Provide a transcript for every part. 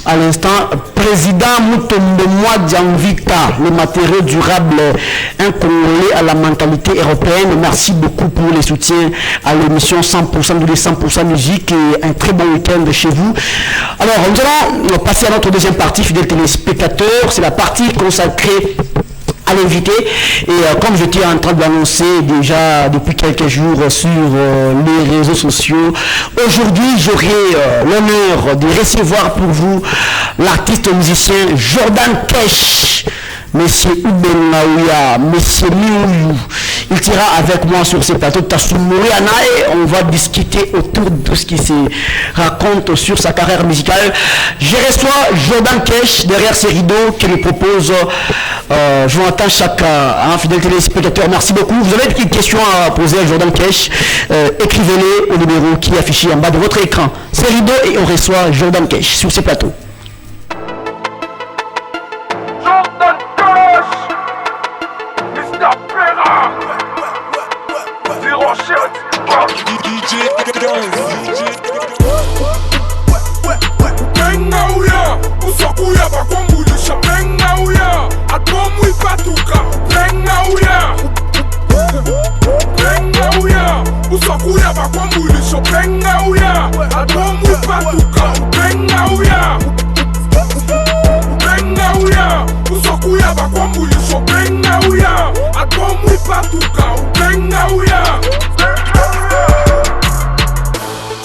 À l'instant, président Mutombo Mwadjanvita, les matériaux durables, un Congolais à la mentalité européenne. Merci beaucoup pour les soutiens à l'émission 100% de 100% musique et un très bon week-end chez vous. Alors, nous allons passer à notre deuxième partie, fidèles téléspectateurs. C'est la partie consacrée à l'invité et comme j'étais en train d'annoncer déjà depuis quelques jours sur les réseaux sociaux, aujourd'hui j'aurai l'honneur de recevoir pour vous l'artiste musicien Jordan Kesh, Monsieur Uben Naouya, Monsieur Miouyu. Il sera avec moi sur ce plateau Tassoumoriana et on va discuter autour de tout ce qui se raconte sur sa carrière musicale. Je reçois Jordan Kesh derrière ces rideaux qui lui propose Jonathan Chaka, un fidèle téléspectateur. Merci beaucoup. Vous avez une question à poser à Jordan Kesh, écrivez-les au numéro qui est affiché en bas de votre écran. C'est rideaux et on reçoit Jordan Kesh sur ce plateau.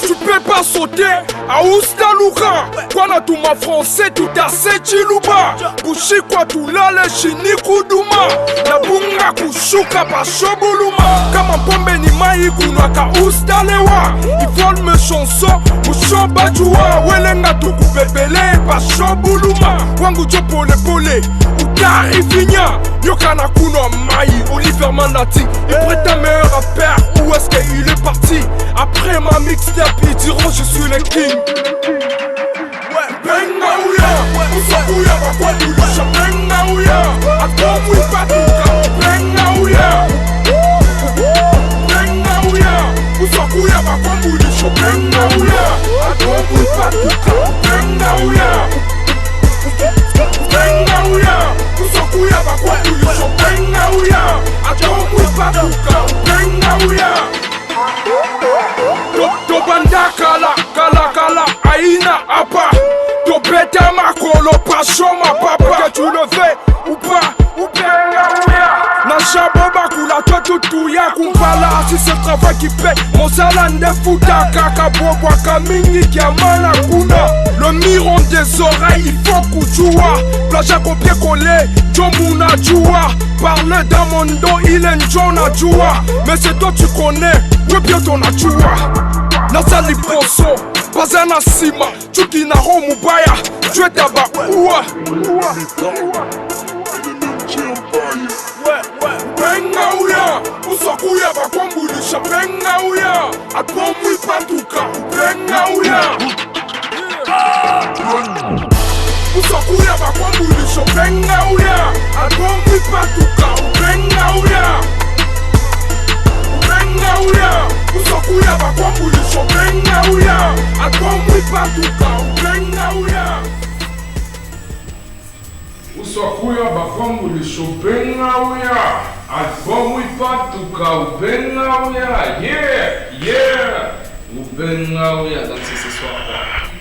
Tu peux pas sauter à Oustalouka. Kwana tuma français tout à Sechiluba. Bushi kwa tulale chini kuduma. Na bunga kushuka pa shobuluma. Kama pombe ni mai kunwaka Ustalewa. Ils volent mes chansons, mushoba jua. Welenga tukupepele pa shobuluma. Wangu jo pole pole, utarifinya. Yokana kuno mai, Oliver Manati. Il prétend meilleur rappeur, où est-ce qu'il est parti? Après ma mixtape, ils diront je suis le king. Bengaouya, Oussakouya, Bakwa Douloucha. Bengaouya, Atomou Patouka. Bengaouya, Bengaouya, Oussakouya, Bakwa Douloucha. Bengaouya, Atomou Patouka. Bengaouya, Bengaouya, Oussakouya, Bakwa Douloucha. Bengaouya, Atomou Patouka. Bengaouya. Tobanda kala aina apa. Tobeta makolo pashoma papa. Que tu le fais ou pas, ou bien na shaboba kula totutu ya kumpala. Si c'est le travail qui paie, mon salande futa kaka bobo kamingi kiamana kuna. Le miron des oreilles, il faut kujua. Plaja copier coller, Jomuna jua. Parle dans mon dos, il est Jona jua. Mais c'est toi tu connais, ouais bien ton ajua. Nasali Ponso, Bazana Sima, Chukina Romubaya, Juetaba Oua. Bengaouya, Oussakouya, Bakwambulisha. Bengaouya, Atomou Patouka. Bengaouya, Oussakouya, Bakwambulisha. Bengaouya, Atomou Patouka. Bengaouya, Bengaouya, Oussakouya, Bakwambulisha. Bengaouya, Atomou Patouka. Bengaouya, Oussakouya, Bakwambulisha. Bengaouya, Atomou Patouka. Bengaouya, yeah, Bengaouya, donc c'est ce soir.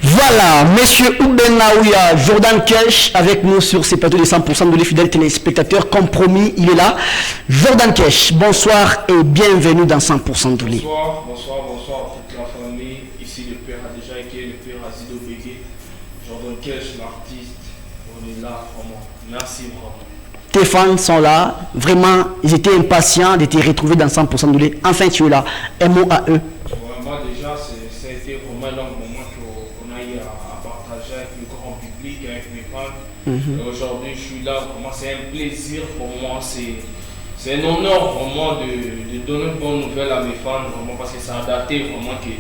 Voilà, Monsieur Uben Naouya, Jordan Kesh avec nous sur ces plateaux des 100% de les fidèles téléspectateurs. Comme promis, il est là. Jordan Kesh, bonsoir et bienvenue dans 100% de l'île. Bonsoir toute la famille. Ici le père a déjà été le père Azido Bégué. Jordan Kesh, l'artiste. On est là, vraiment. Merci vraiment. Tes fans sont là, vraiment, ils étaient impatients de te retrouver dans 100% de l'île. Enfin, tu es là. Un mot à eux. Moi déjà, ça a été vraiment un long moment qu'on a eu à partager avec le grand public, avec mes fans. Aujourd'hui, je suis là, vraiment, c'est un plaisir pour moi, c'est un honneur vraiment de donner une bonne nouvelle à mes fans, vraiment, parce que ça a daté vraiment que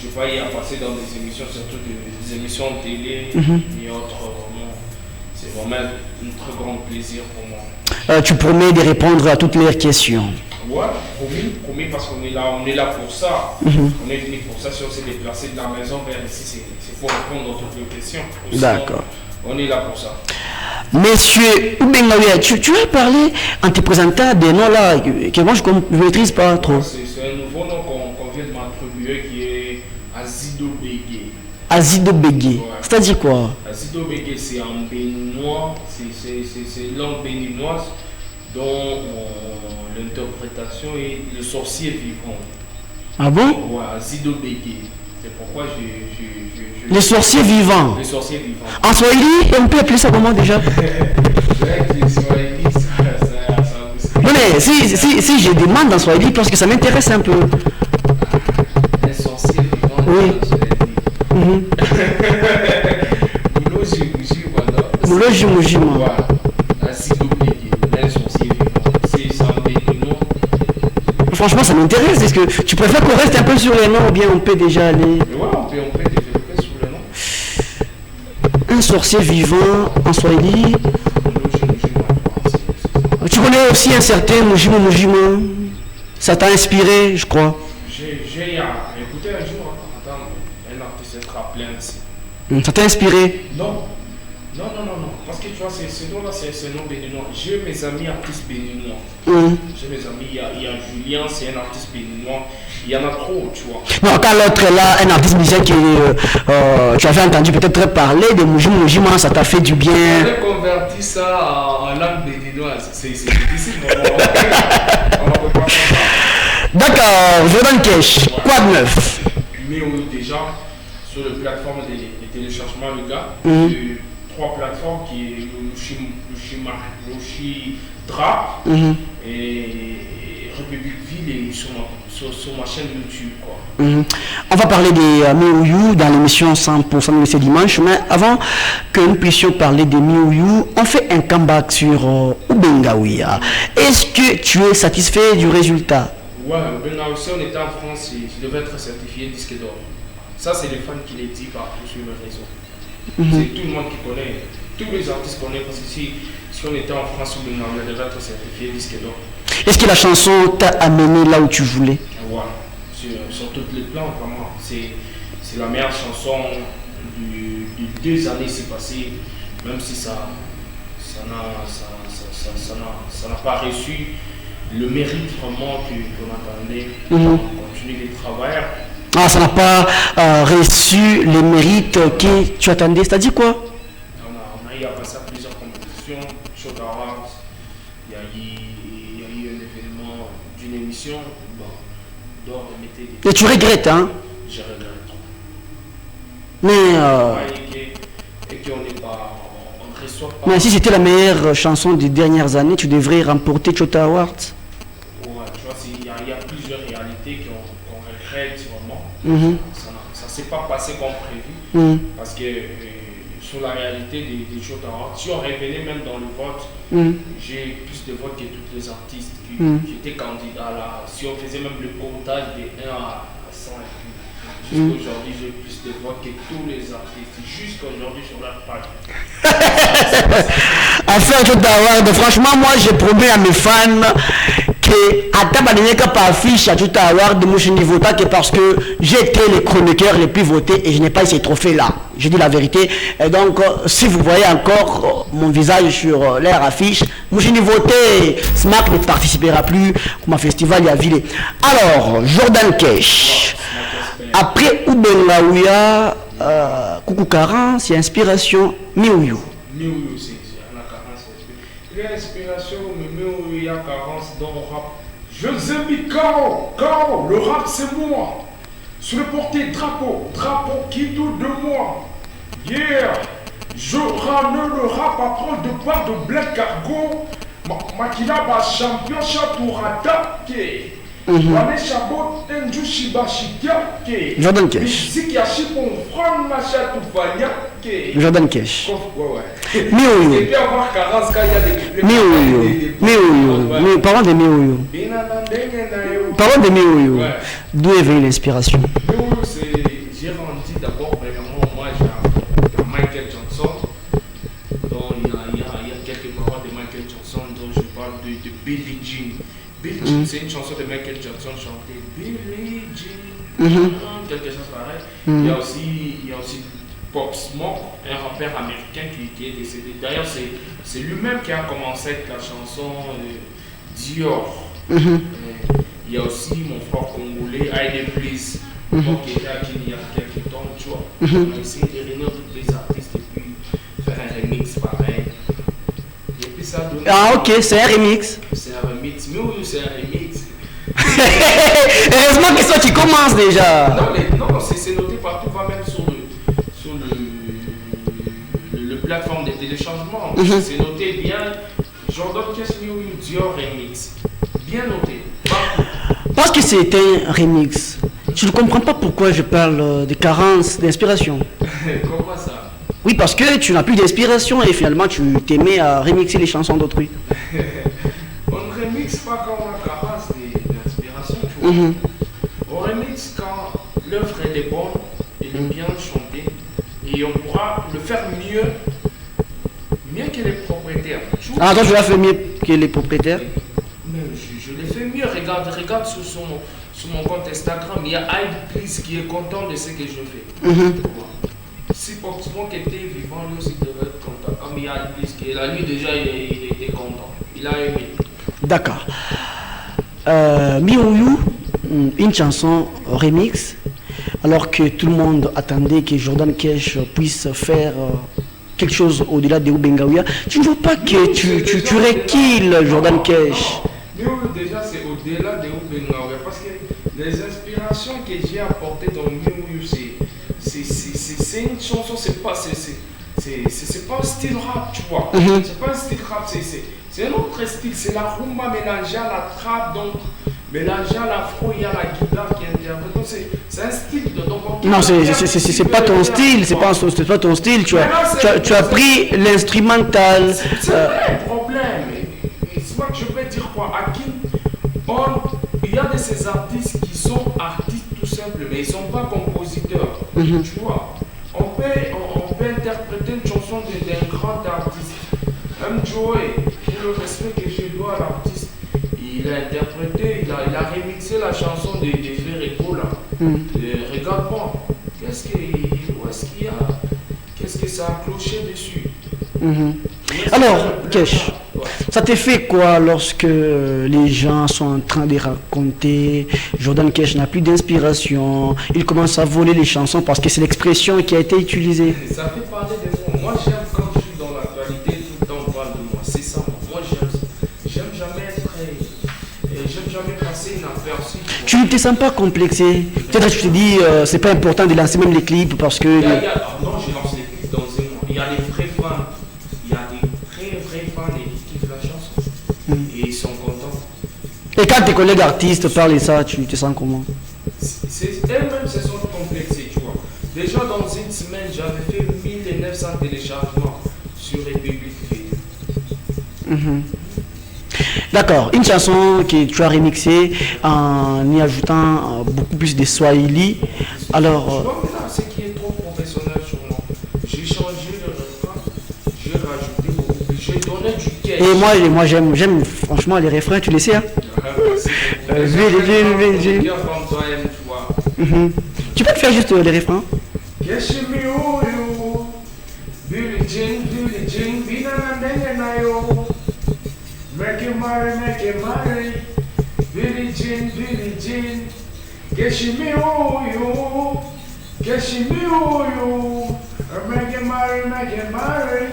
je n'ai pas eu à passer dans des émissions, surtout des émissions de télé et autres, vraiment. C'est vraiment un très grand plaisir pour moi. Tu promets de répondre à toutes leurs questions. Ouais, promis, parce qu'on est là pour ça. On est venu pour ça. Si on s'est déplacé de la maison vers ici, c'est pour répondre à toutes les questions. D'accord. On est là pour ça. Monsieur Oubengaouia, tu as parlé en te présentant des noms là que moi je ne maîtrise pas trop. C'est un nouveau nom qu'on vient de m'attribuer qui est Azido Bégué. Azido Bégué. Ouais. C'est-à-dire quoi? Azido Bégué, c'est en béninois, c'est langue béninoise dont l'interprétation est le sorcier vivant. Ah bon? Ouais, Azido Bégué. C'est pourquoi les sorciers vivants. Les sorciers vivants. En Swahili, on peut appeler ça comment déjà? Non mais si je demande en Swahili parce que ça m'intéresse un peu. Les sorciers vivants. Oui. Mouloji Moujima. Voilà. Azido Bégué, les sorciers vivants. C'est un béninois. Franchement, ça m'intéresse. Est-ce que tu préfères qu'on reste un peu sur les noms ou bien on peut déjà aller? Ouais, on peut développer sur les noms. Un sorcier vivant en Swahili. Tu connais aussi un certain Moujima Moujima. Ça t'a inspiré, je crois. J'ai écouté un jour un artiste être appelé ainsi. Ça t'a inspiré? Non. Parce que tu vois, ce nom-là, c'est un nom béninois. J'ai mes amis artistes béninois. J'ai mes amis, il y a Julien, c'est un artiste béninois. Il y en a trop, tu vois. Non, quand l'autre est là, un artiste musicien qui tu avais entendu peut-être parler de Moujima Moujima, ça t'a fait du bien. J'avais converti ça en langue béninoise. C'est difficile, on va pas faire ça. D'accord, Jordan Cash, quoi de neuf? Mais déjà, sur la plateforme des téléchargements, le gars, 3 plateformes qui est Lochidra et République Ville et sur ma chaîne YouTube, quoi. On va parler des Miouyu dans l'émission 100% de ce dimanche, mais avant que nous puissions parler des Miouyu, on fait un comeback sur Oubengaouia. Est-ce que tu es satisfait du résultat? Ouais, Oubengaouia, si on était en France, je devais être certifié disque d'or. Ça, c'est les fans qui les disent partout sur les réseaux. C'est tout le monde qui connaît, tous les artistes connaissent, parce que si on était en France, on devrait être certifié disque d'or. Est-ce que la chanson t'a amené là où tu voulais? Ouais, sur tous les plans, vraiment. C'est la meilleure chanson de 2 années c'est passé, même si ça n'a pas reçu le mérite vraiment qu'on attendait. On continue de travailler. Ah, ça n'a pas reçu les mérites que tu attendais, c'est-à-dire quoi? On a eu à passer à plusieurs compétitions, Shot Awards, il y a eu un événement d'une émission, et tu regrettes, hein? Je regrette. Mais et qu'on n'est pas, on reçoit pas. Mais si c'était la meilleure chanson des dernières années, tu devrais remporter Chota Awards. Ouais, tu vois, il y a plusieurs réalités qu'on regrette vraiment. Ça ne s'est pas passé comme prévu. Parce que sur la réalité des Chota Awards, si on revenait même dans le vote, j'ai plus de votes que tous les artistes qui étaient candidats là. Si on faisait même le comptage de 1 à 100 et puis. Jusqu'aujourd'hui, j'ai plus de voix que tous les artistes. Jusqu'aujourd'hui, sur la page. Enfin, Chota Awards, franchement, moi, j'ai promis à mes fans que, à tabac pas affiche à Chota Awards, moi, je n'y vote pas que parce que j'ai été le chroniqueur le plus voté et je n'ai pas eu ces trophées-là. Je dis la vérité. Et donc, si vous voyez encore mon visage sur l'air affiche, moi, je n'y voté. Smack ne participera plus à mon festival à Ville. Alors, Jordan Cash. Après Oubengaouia, Coucou Karan, c'est inspiration Miouyu. Miouyu, c'est la carence. Il y a inspiration, mais Miouyu, il y a carence dans le rap. Je vous ai mis Karo, le rap c'est moi. Sur le porté drapeau qui doute de moi. Yeah, je ramène le rap à prendre de part de Black Cargo. Makila va champion Chatourata. Jordan Cash. Jordan Cash. Miouyu. Parlons de Miouyu. Parlons de Miouyu. D'où est venue l'inspiration? J'ai grandi d'abord, vraiment, moi j'ai Michael Johnson. Donc il y a quelques paroles de Michael Johnson dont je parle de Billie Jean. Billie Jean, c'est une chanson de Michael Jackson chantée Billie Jean, quelque chose pareil. Il y a aussi Pop Smoke, un rappeur américain qui est décédé. D'ailleurs, c'est lui-même qui a commencé avec la chanson Dior. Il y a aussi mon frère congolais, Aide Please, qui était à Kenya il y a quelques temps, tu vois. On a essayé de réunir tous les artistes et puis faire un remix pareil. Et puis ça donne. Ah, ok, c'est un remix. C'est un remix, mais oui, c'est un remix. Heureusement que ça, tu commences déjà. Non, c'est noté partout, va même sur le plateforme de téléchargement. C'est noté bien. Jordan Cash Dior remix. Bien noté. Parce que c'est un remix. Je ne comprends pas pourquoi je parle de carence d'inspiration. Pourquoi ça? Oui, parce que tu n'as plus d'inspiration et finalement tu t'aimais à remixer les chansons d'autrui. On ne remixe pas quand on a carence d'inspiration, tu vois. On remixe quand l'œuvre est bonne, elle est bien chantée et on pourra le faire mieux que les propriétaires. Ah, toi, tu l'as fait mieux que les propriétaires? Mais je l'ai fait mieux. Regarde sur mon compte Instagram. Il y a Aide Please qui est content de ce que je fais. Si Pop Smoke était vivant, lui aussi devait être content. Comme il y a Aide Please qui est là, lui déjà il était content. Il a aimé. D'accord. Miouyu, une chanson remix, alors que tout le monde attendait que Jordan Cash puisse faire quelque chose au-delà de Ubengawia. Tu ne vois pas que tu recules Jordan Cash? Mais déjà c'est au-delà de Ubengawia parce que les inspirations que j'ai apportées dans Miouyu, c'est une chanson, c'est pas un style rap, tu vois. C'est pas un style rap, c'est un autre style, c'est la rumba mélangée à la trap, donc mélangée à l'afro, il y a la guitare qui interprète. Donc c'est un style de non, c'est pas ton style, c'est pas ton style, tu as pris l'instrumental. C'est un problème. C'est pas que je peux dire quoi. Il y a de ces artistes qui sont artistes tout simples, mais ils ne sont pas compositeurs. Tu vois, on peut interpréter une chanson d'un grand artiste. Même Joey, pour le respect que je dois à l'artiste, il a interprété, il a remixé la chanson de Ferreco là. Regarde-moi, qu'est-ce que ça a cloché dessus? Alors, Cash, ça t'est fait quoi lorsque les gens sont en train de raconter Jordan Cash n'a plus d'inspiration, il commence à voler les chansons parce que c'est l'expression qui a été utilisée? Ça fait parler de moi. Moi j'aime quand je suis dans l'actualité, tout le temps on parle de moi. C'est ça, moi j'aime jamais passer inaperçu. Tu ne te sens pas complexé? Peut-être que tu te dis c'est pas important de lancer même les clips parce que... Non, je lance les clips dans un mois. Il y a des vrais fans. Il y a des vrais fans qui kiffent la chanson. Et ils sont contents. Et quand tes collègues artistes parlent de ça, tu te sens comment? Elles-mêmes se sont complexées, tu vois. Déjà dans une semaine, j'avais fait 1900 téléchargements sur République Video. D'accord, une chanson que tu as remixée en y ajoutant beaucoup plus de Swahili. Alors. Je vois là, ce qui est trop professionnel sur moi. J'ai changé le refrain, j'ai rajouté beaucoup plus, j'ai donné du cash. Et moi j'aime franchement les refrains, tu les sais, hein? Tu peux te faire juste les refrains? Make it marry, Billie Jean, get me you, make it marry.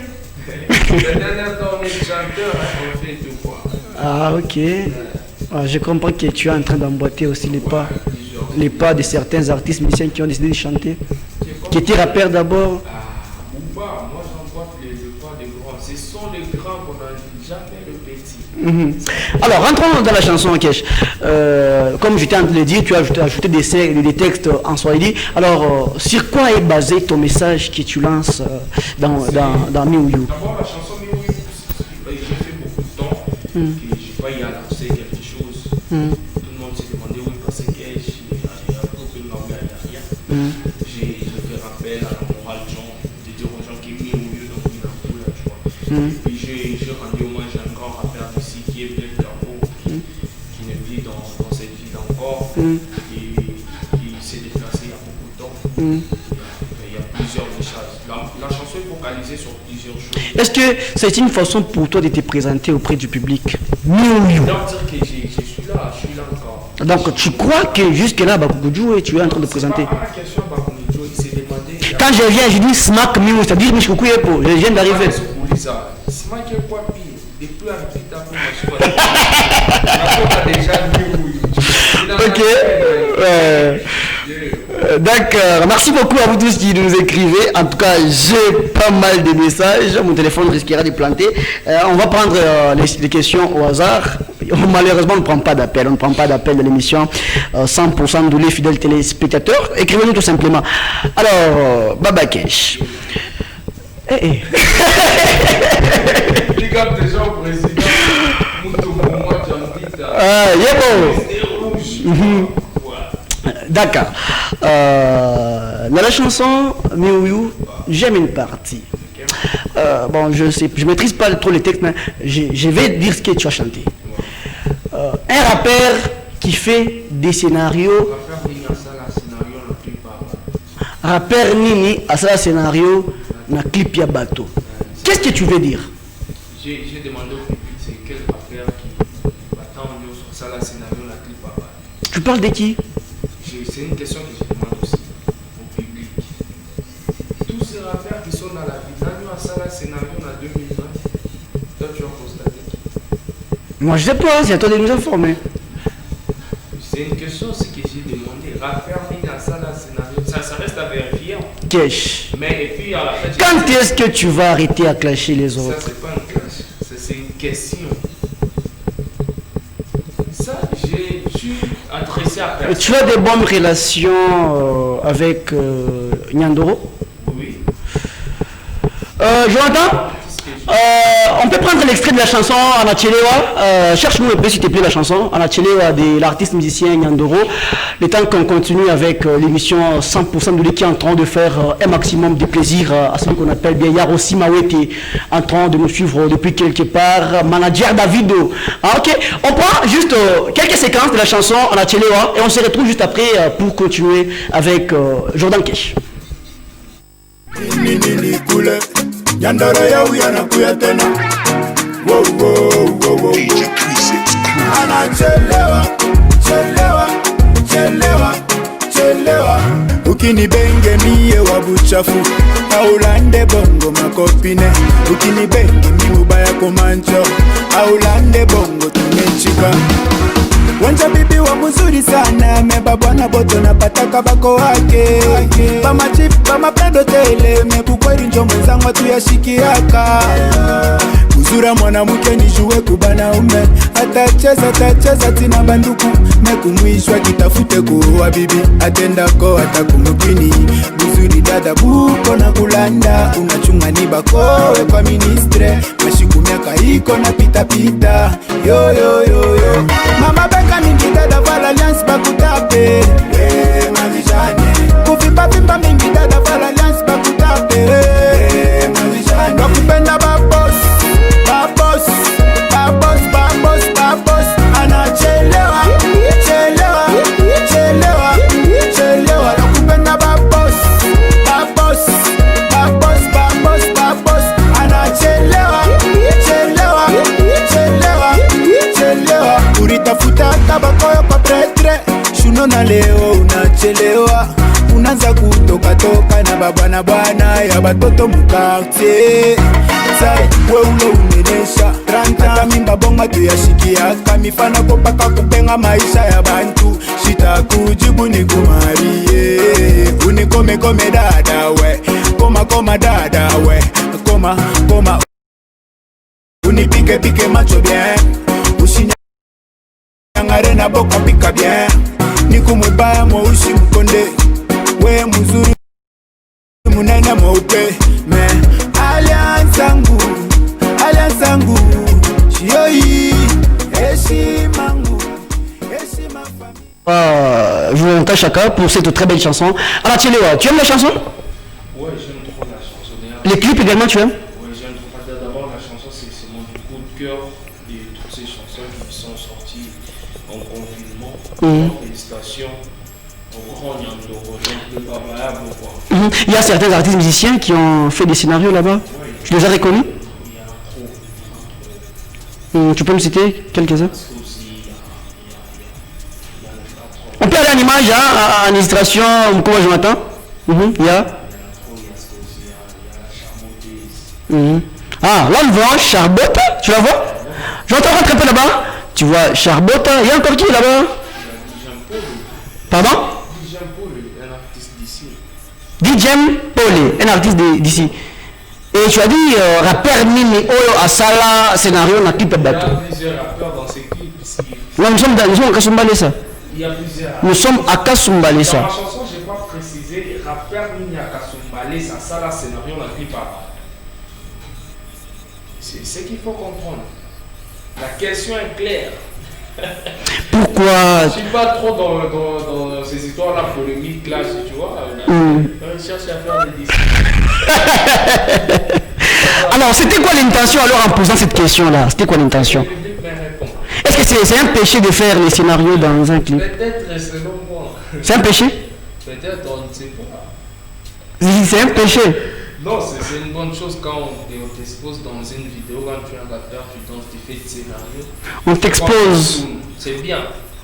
Le dernier temps, on est chanteur, on fait tout quoi. Ah ok. Je comprends que tu es en train d'emboîter aussi les pas de certains artistes musiciens qui ont décidé de chanter, qui étaient rappeurs d'abord. Moi j'emboîte le pas des grands. Ce sont les grands qu'on n'a jamais le petit. Alors, rentrons dans la chanson, Cash. Comme j'étais en train de le dire, tu as ajouté des textes en Swahili. Alors, sur quoi est basé ton message que tu lances dans Miouyu? D'abord, la chanson Miouyu, j'ai fait beaucoup de temps que je n'ai pas y annoncer quelque chose. Tout le monde s'est demandé où est passé Cash. Il y a rien. J'ai fait rappel à la morale de dire aux gens qui est Miouyu, donc il y a un peu là, tu vois. Et puis j'ai rendu hommage à un grand rappeur ici qui est Black Carbo, qui se focaliser sur plusieurs choses. Est-ce que c'est une façon pour toi de te présenter auprès du public? Donc dire que je suis là encore. Donc tu crois que jusque-là, Bakugudjou, et tu es en train de présenter? C'est pas la question à Bakugudjou, il s'est demandé... Quand je viens, je dis Smack Miou, c'est-à-dire Mishkoukou Yepo, je viens d'arriver. Smack est quoi pire? Depuis un petit peu, on a déjà vu. Ok. D'accord. Merci beaucoup à vous tous qui nous écrivez. En tout cas, j'ai pas mal de messages. Mon téléphone risquera de planter. On va prendre les questions au hasard. Malheureusement, on ne prend pas d'appel. On ne prend pas d'appel de l'émission 100% de les fidèles téléspectateurs. Écrivez-nous tout simplement. Alors, Baba Kesh. Big up déjà au président. Moi, d'accord. Dans la chanson Miou, j'aime une partie. Bon, je maîtrise pas trop les textes, mais je vais dire ce que tu as chanté. Un rappeur qui fait des scénarios. Rappeur Nini à ça scénario na clip ya bateau. Qu'est-ce que tu veux dire? J'ai demandé au public c'est quel rappeur qui attend sur ça la scénario na clip à bateau. Tu parles de qui? C'est une question que je demande aussi au public. Tous ces rappeurs qui sont dans la vie, nous à ça la scénario na 2020, toi tu as constaté qui? Moi je sais pas, c'est à toi de nous informer. C'est une question aussi que j'ai demandé. Rappeur Nini à ça la scénario, ça reste à vérifier. Kesh. Mais et puis à la fin, quand est-ce que tu vas arrêter à clasher les autres? Ça c'est pas une clash, c'est une question. Ça j'ai adressé à personne. Tu as des bonnes relations avec Nyandoro? Oui. Jonathan, on peut prendre l'extrait de la chanson Anachelewa. Cherche-nous un peu s'il te plaît la chanson Anachelewa de l'artiste musicien Nyandoro. Le temps qu'on continue avec l'émission 100% de l'équipe qui est en train de faire un maximum de plaisir à celui qu'on appelle bien Yarossi Mawé qui est en train de nous suivre depuis quelque part. Manager Davido. Ok, on prend juste quelques séquences de la chanson Anachelewa et on se retrouve juste après pour continuer avec Jordan Kesh. Yandara ya uyana kuya tena. Wow, wow, wow, wow. Anachelewa, chelewa, chelewa, chelewa. Ukini benge miye wabuchafu aulande bongo makopine. Ukini benge mi ubaya komancho aulande bongo tumechika. Wanja bibi wa mzuri sana meba bwana boto na pataka bako wake Pama chip, pama pedo tele mebukweri njo mwenzangu tuyashikiaka Uzura mwana muke nijue kubana ume Atacheza tina banduku Mekumwishwa kitafute kuwa bibi Atendako atakumukini Uzuri dada buko na kulanda Unachunga ni bakowe kwa ministre Mashiku miaka hiko na pita pita Yo yo yo yo Mama beka mingi dada vala alliance bakutape Mavijane Kuvimba vimba mingi dada vala alliance bakutape Mavijane Wakupenda babos Babos Babos Babos Babos Anachelewa Chelewa Chelewa Chelewa Wakupenda babos Babos Babos Babos Babos Anachelewa Chelewa Chelewa Chelewa Uritafuta tabakoyo kwa pretre Shuno na leo unachelewa Unaanza kutoka toka na babana bwana ya batoto mukarte Sai we ulo unenesha Hata mimba bonga tuyashikia Kamifana kopaka kupenga maisha ya bantu Shita kujibu ni kumarie Unikome kome dada we Koma dada we Koma Unipike pike macho bien Ushingare na boka pika bien Niku mubaya mweushi mkonde We muzuri munene mweupe Me Alliance angu Shioi Eshimangu Je vous remercie chacun pour cette très belle chanson. Alors Tchéléwa, tu aimes la chanson? Ouais, j'aime trop la chanson. Les clips également tu aimes? Ouais, j'aime trop. D'abord la chanson c'est mon coup de cœur de toutes ces chansons qui sont sorties en confinement. Félicitations au grand Nyandoro, donc le Babaya, quoi. Il y a certains artistes musiciens qui ont fait des scénarios là-bas. Oui. Tu les as reconnus? Il y en a trop. Tu peux me citer quelques-uns? Parce que aussi, il y a le patron. On peut aller en image, hein, en illustration, comment je m'attends? Il y a. Il y a trop, il y a ce que aussi, il y a la charmoteuse. Ah, là on voit Charbotte, tu la vois? J'entends rentrer un peu là-bas. Tu vois Charbotte, il y a encore qui là-bas? Il y a Dijan Paul. Pardon? Dijan Paul, un artiste d'ici. DJ Paul, un artiste d'ici. Et tu as dit rappeur Mimi Oyo Asala scénario na clip Il y bateau. a plusieurs rappeurs dans ces clips. Là nous sommes à Kasumbalé ça. Il y a plusieurs. Nous sommes à Kasumbalé Dans ma ça. chanson, je n'ai pas précisé, rappeur Mimi Akasumbale, ça là, scénario, on a clip à. C'est ce qu'il faut comprendre. La question est claire. Pourquoi? Je ne suis pas trop dans ces histoires-là polémiques là, tu vois. On cherche à faire des disques. Alors c'était quoi l'intention alors en posant cette question-là? C'était quoi l'intention? Le public me répond. Est-ce que c'est un péché de faire les scénarios dans un clip? Peut-être, selon moi. C'est un péché? Peut-être, on ne sait pas. C'est un péché. Non, c'est une bonne chose quand on t'expose dans une vidéo, quand tu es un rappeur, tu danses, tu fais des scénarios. On t'expose. C'est bien.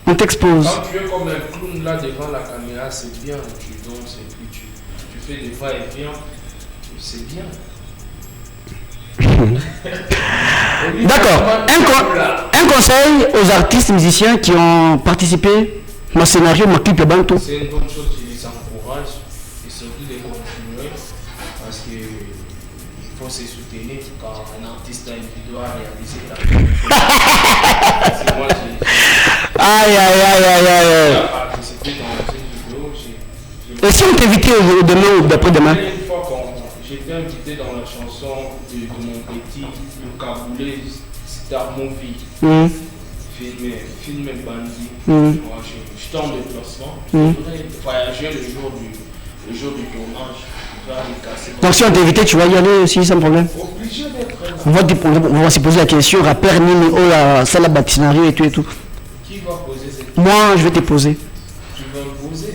On t'expose. Quand tu es comme un clown là devant la caméra, c'est bien. Tu danses et puis tu fais des va-et-vient. C'est bien. D'accord. Un conseil aux artistes musiciens qui ont participé à mon scénario, ma clip Bantu. C'est une bonne chose, je les encourage et surtout de continuer parce qu'il faut se soutenir quand un artiste a une vidéo à réaliser. C'est moi, Aïe, aïe, aïe, aïe, aïe. j'ai participé dans une vidéo. Et si on t'invitait demain ou d'après-demain? Une fois j'étais invité dans la chanson de mon petit, le Kaboulé Star Movie. Film bandit. Moi, je tombe de placement. Je voudrais voyager le jour du tournage. Donc si on t'invitait, tu vas y aller aussi sans problème? Obligé d'être là. On va se poser la question, rappeur Nini Ola, Salah scénario et tout et tout. Qui va poser cette question? Moi, je vais te poser. Tu vas me poser.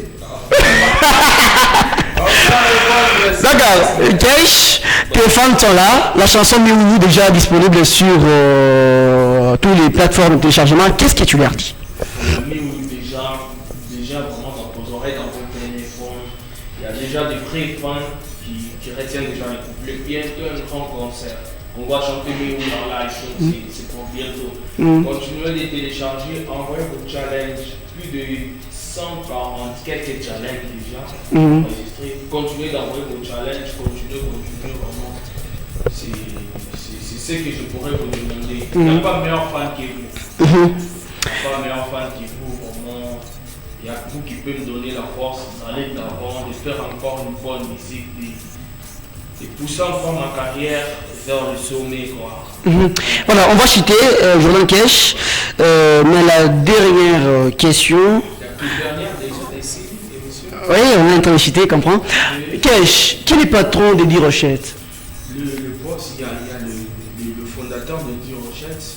D'accord, Kesh, tes fans sont là. La chanson Miouni déjà disponible sur toutes les plateformes de téléchargement. Qu'est-ce que tu leur dis? Déjà vraiment dans vos oreilles, dans vos téléphones, il y a déjà des vrais fans qui retiennent déjà les couplets. Bientôt un grand concert. On va chanter Miouni en live, c'est pour bientôt. Continuez de télécharger, envoyez vos challenges. Plus de 140 quelques challenges déjà enregistrés. Continuez d'envoyer vos challenges, continuez vraiment. C'est ce que je pourrais vous demander. Il n'y a pas meilleur fan que vous. Il n'y a pas meilleur fan que vous, vraiment. Il y a vous qui peut me donner la force d'aller d'avant, de faire encore une bonne musique, de pousser encore ma carrière vers le sommet, quoi. Voilà, on va citer Jordan Kesh, mais la dernière question. Oui, on est en train de citer, comprends. Kesh, qui est le patron de 10 Rochettes? Le boss, il y a le fondateur de 10 Rochettes,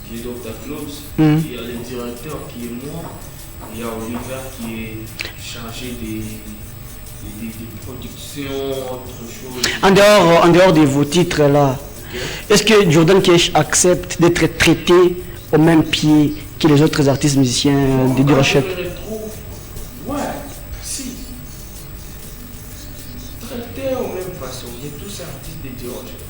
qui est Dr. Klaus. Il y a le directeur qui est moi. Il y a Oliver qui est chargé des productions, autre chose. En dehors de vos titres là, est-ce que Jordan Kesh accepte d'être traité au même pied que les autres artistes musiciens de 10 Rochettes? Ouais, si. Traité aux mêmes façons, mais tous ces artistes de 10 Rochettes.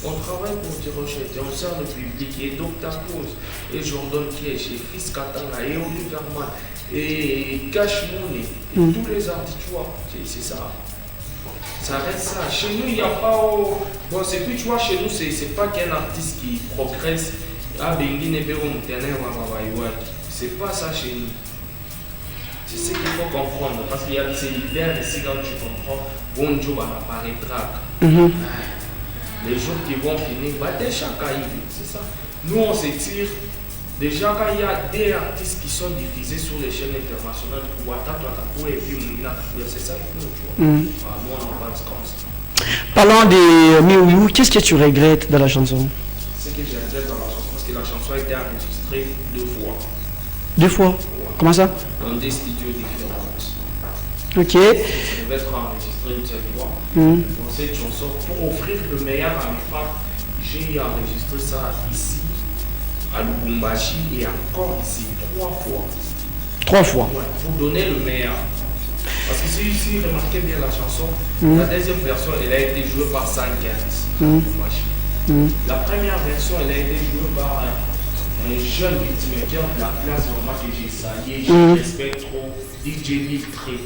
On travaille pour 10 Rochettes et on sert le public. Et Dr. Klaus, et Jordan Kesh, et Fils Katanga, et Oliver Man, et Cash Money, et tous les artistes, tu vois, c'est ça. Ça reste ça. Chez nous, il n'y a pas. Bon, c'est plus, tu vois, chez nous, c'est pas qu'un artiste qui progresse. C'est pas ça chez nous. C'est ce qu'il faut comprendre. Parce qu'il y a ces leaders ici, quand tu comprends, bon Dieu apparaîtra. Les jours qui vont finir, déjà c'est ça. Nous, on se tire. Déjà, quand il y a des artistes qui sont diffusés sur les chaînes internationales, c'est ça que nous, tu vois. Nous, on avance comme ça. Parlant de Miou, qu'est-ce que tu regrettes dans la chanson? Ce que je regrette dans la chanson, parce que la chanson a été enregistrée 2 fois. 2 fois? Ouais. Comment ça? Dans des studios différents. Ok. Ça devait être enregistré une seule fois. Dans cette chanson, pour offrir le meilleur à mes fans, j'ai enregistré ça ici, à Lubumbashi, et encore ici, 3 fois. 3 fois. Ouais, pour donner le meilleur. Parce que si vous remarquez bien la chanson, la deuxième version, elle a été jouée par Sankers à Lubumbashi. La première version, elle a été jouée par un jeune beatmaker de la place vraiment que j'ai salué, je respecte trop, DJ Big Trick.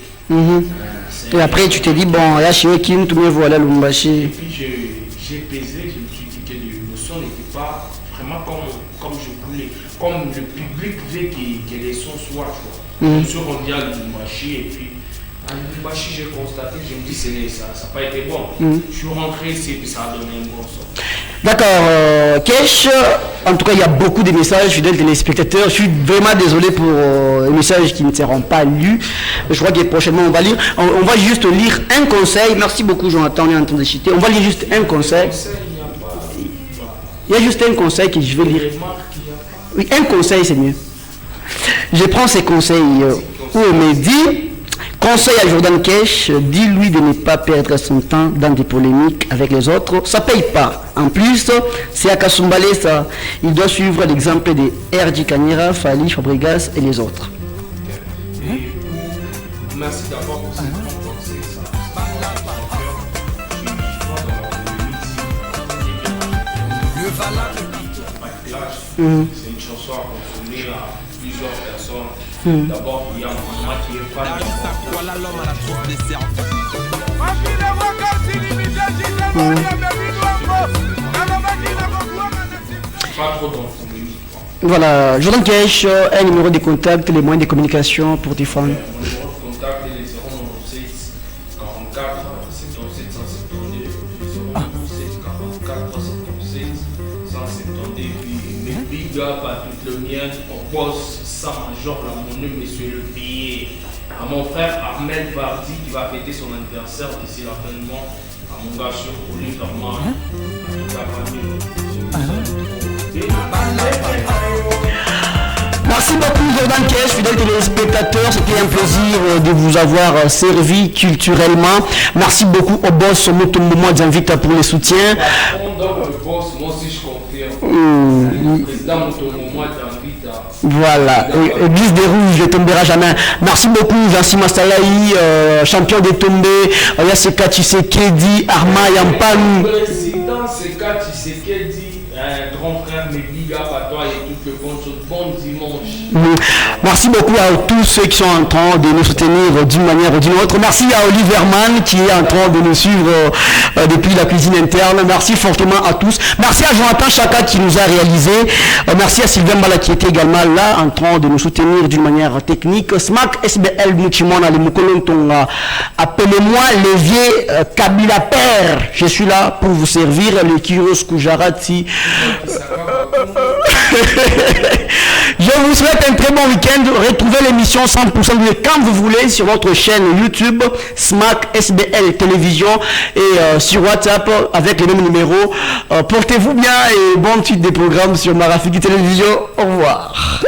Et après, tu t'es dit, bon, là, chez Ekin, tout le monde voilà Lubumbashi. Et puis j'ai pesé, je me suis dit que le son n'était pas vraiment comme je voulais, comme le public veut que les sons soient. Je me suis rendu à Lubumbashi et puis à Lubumbashi, j'ai constaté, je me dis, ça n'a pas été bon. Je suis rentré ici et puis ça a donné un bon son. D'accord, Kesh, en tout cas il y a beaucoup de messages fidèles téléspectateurs, je suis vraiment désolé pour les messages qui ne seront pas lus, je crois que prochainement on va lire, on va juste lire un conseil, merci beaucoup Jonathan, on est en train de citer, on va lire juste un conseil, il y a juste un conseil que je vais lire, oui un conseil c'est mieux, je prends ces conseils où on me dit, conseil à Jordan Kesh, dis-lui de ne pas perdre son temps dans des polémiques avec les autres. Ça ne paye pas. En plus, c'est à Kassumbale ça. Il doit suivre l'exemple de R.J. Kanyera, Fali, Fabregas et les autres. Merci d'abord pour cette pensée. C'est une chanson à consommer à plusieurs personnes. D'abord, il y a moi qui est fan. Pas trop dans le polémique. Voilà, Jordan Kesh, un numéro de contact, les moyens de communication pour tes fans. Mon numéro de contact est le 096 44 77 172. 096 44 77 172. Puis mes big up à toute le mien, au boss Saint-Major, la monnaie, monsieur le billet. À mon frère Ahmed Vardi qui va fêter son anniversaire d'ici la fin du mois. À mon gars sur Olivier Verman, à toute la famille. Merci beaucoup Jordan Kesh, fidèles téléspectateurs, c'était un plaisir de vous avoir servi culturellement. Merci beaucoup au boss Mutombo Mwadjamvita pour le soutien. Donc le boss, moi aussi je confirme. Le président Mutombo Mwadjamvita. Voilà, Église des Rouges ne tombera jamais. Merci beaucoup Vinci Mastalaï, champion des tombées, Yaseka Tshisekedi, Arma Yampanu. Le président Seka Tshisekedi, un grand frère, mais big up à toi et toutes les bonnes choses. Bon dimanche. Merci beaucoup à tous ceux qui sont en train de nous soutenir d'une manière ou d'une autre. Merci à Olivier Verman qui est en train de nous suivre depuis la cuisine interne. Merci fortement à tous. Merci à Jonathan Chaka qui nous a réalisé. Merci à Sylvain Bala qui était également là en train de nous soutenir d'une manière technique. SMAC SBL Mouchimona, les Moukolontonga. Appelez-moi Levier Kabila Père. Je suis là pour vous servir. Le Kiros Kujarati. Je vous souhaite un très bon week-end. Retrouvez l'émission 100% de quand vous voulez sur notre chaîne YouTube SMAC SBL Télévision et sur WhatsApp avec les mêmes numéros. Portez-vous bien et bon titre des programmes sur Marafiki Télévision. Au revoir.